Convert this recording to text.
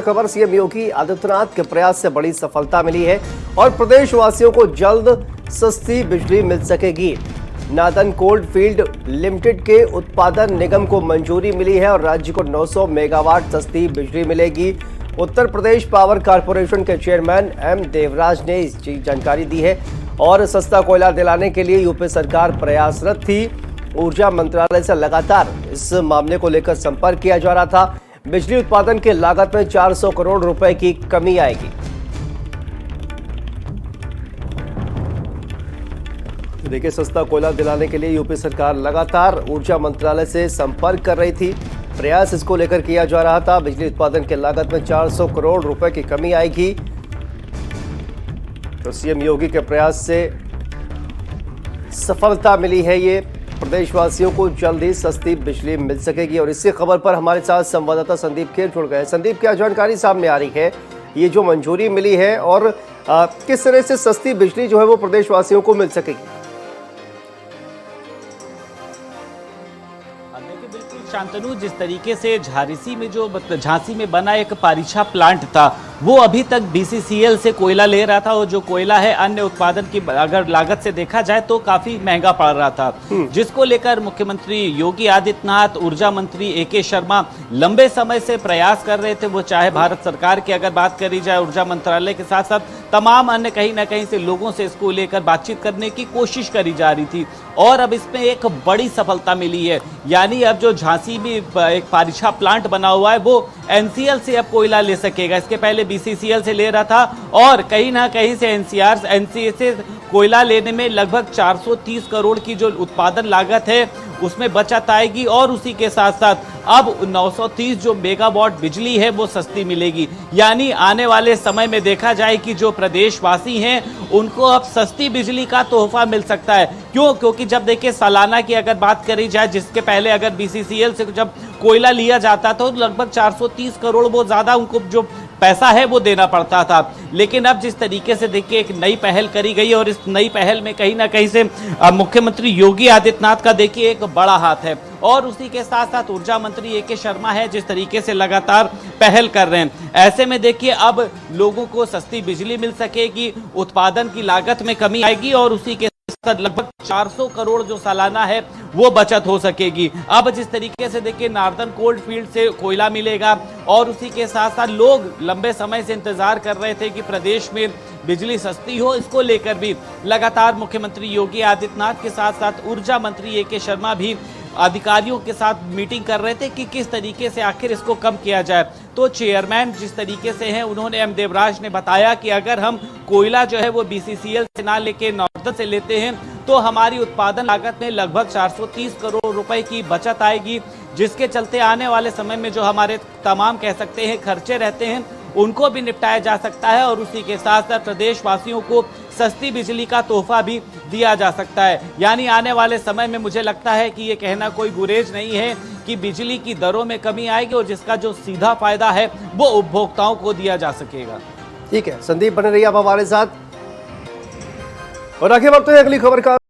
खबर सीएम योगी आदित्यनाथ के प्रयास से बड़ी सफलता मिली है और प्रदेशवासियों को जल्द सस्ती बिजली मिल सकेगी। नादन कोल्ड फील्ड लिमिटेड के उत्पादन निगम को मंजूरी मिली है और राज्य को 900 मेगावाट सस्ती बिजली मिलेगी। उत्तर प्रदेश पावर कॉर्पोरेशन के चेयरमैन एम देवराज ने इस जानकारी दी है और सस्ता कोयला दिलाने के लिए यूपी सरकार प्रयासरत थी। ऊर्जा मंत्रालय से लगातार इस मामले को लेकर संपर्क किया जा रहा था। बिजली उत्पादन के लागत में 400 करोड़ रुपए की कमी आएगी। देखिए, सस्ता कोयला दिलाने के लिए यूपी सरकार लगातार ऊर्जा मंत्रालय से संपर्क कर रही थी। प्रयास इसको लेकर किया जा रहा था। बिजली उत्पादन के लागत में 400 करोड़ रुपए की कमी आएगी। तो सीएम योगी के प्रयास से सफलता मिली है। ये प्रदेशवासियों को जल्द ही सस्ती बिजली मिल सकेगी और इसी खबर पर हमारे साथ संवाददाता संदीप खेर जुड़ गए। संदीप, क्या जानकारी सामने आ रही है? ये जो मंजूरी मिली है और किस तरह से सस्ती बिजली जो है वो प्रदेशवासियों को मिल सकेगी? बिल्कुल शांतनु, जिस तरीके से झांसी में बना एक पारीक्षा प्लांट था वो अभी तक बीसीसीएल से कोयला ले रहा था और जो कोयला है अन्य उत्पादन की अगर लागत से देखा जाए तो काफी महंगा पड़ रहा था, जिसको लेकर मुख्यमंत्री योगी आदित्यनाथ, ऊर्जा मंत्री एके शर्मा लंबे समय से प्रयास कर रहे थे। वो चाहे भारत सरकार की अगर बात करी जाए, ऊर्जा मंत्रालय के साथ साथ तमाम अन्य कहीं ना कहीं से लोगों से इसको लेकर बातचीत करने की कोशिश करी जा रही थी और अब इसमें एक बड़ी सफलता मिली है। यानी अब जो झांसी में एक पारीक्षा प्लांट बना हुआ है वो एनसीएल से अब कोयला ले सकेगा। इसके पहले बीसीसीएल से ले रहा था और कहीं ना कहीं से एनसीए से कोयला लेने में लगभग 430 करोड़ की जो उत्पादन लागत है उसमें बचत आएगी और उसी के साथ साथ अब 930 जो मेगावाट बिजली है वो सस्ती मिलेगी। यानी आने वाले समय में देखा जाए कि जो प्रदेशवासी हैं उनको अब सस्ती बिजली का तोहफा मिल सकता है। क्योंकि जब देखिए सालाना की अगर बात करी जाए, जिसके पहले अगर बीसीसीएल से जब कोयला लिया जाता तो लगभग 430 करोड़ वो ज्यादा उनको जो पैसा है वो देना पड़ता था। लेकिन अब जिस तरीके से देखिए एक नई पहल करी गई और इस नई पहल में कहीं ना कहीं से मुख्यमंत्री योगी आदित्यनाथ का देखिए एक बड़ा हाथ है और उसी के साथ साथ ऊर्जा मंत्री एके शर्मा है जिस तरीके से लगातार पहल कर रहे हैं। ऐसे में देखिए अब लोगों को सस्ती बिजली मिल सकेगी, उत्पादन की लागत में कमी आएगी और उसी के लगभग 400 करोड़ जो सालाना है वो बचत हो सकेगी। अब जिस तरीके से देखिए नार्दन कोल्ड फील्ड से कोयला मिलेगा और उसी के साथ साथ लोग लंबे समय से इंतजार कर रहे थे कि प्रदेश में बिजली सस्ती हो, इसको लेकर भी लगातार मुख्यमंत्री योगी आदित्यनाथ के साथ साथ ऊर्जा मंत्री एके शर्मा भी अधिकारियों के साथ मीटिंग कर रहे थे कि किस तरीके से आखिर इसको कम किया जाए। तो चेयरमैन जिस तरीके से हैं उन्होंने एम देवराज ने बताया कि अगर हम कोयला जो है वो बीसीसीएल से ना लेके नार्दन से लेते हैं तो हमारी उत्पादन लागत में लगभग 430 करोड़ रुपए की बचत आएगी, जिसके चलते आने वाले समय में जो हमारे तमाम कह सकते हैं खर्चे रहते हैं उनको भी निपटाया जा सकता है और उसी के साथ साथ प्रदेशवासियों को सस्ती बिजली का तोहफा भी दिया जा सकता है। यानी आने वाले समय में मुझे लगता है कि ये कहना कोई गुरेज नहीं है कि बिजली की दरों में कमी आएगी और जिसका जो सीधा फायदा है वो उपभोक्ताओं को दिया जा सकेगा। ठीक है संदीप, बने रहिए आप हमारे साथ और आगे बढ़ते हैं अगली खबर का।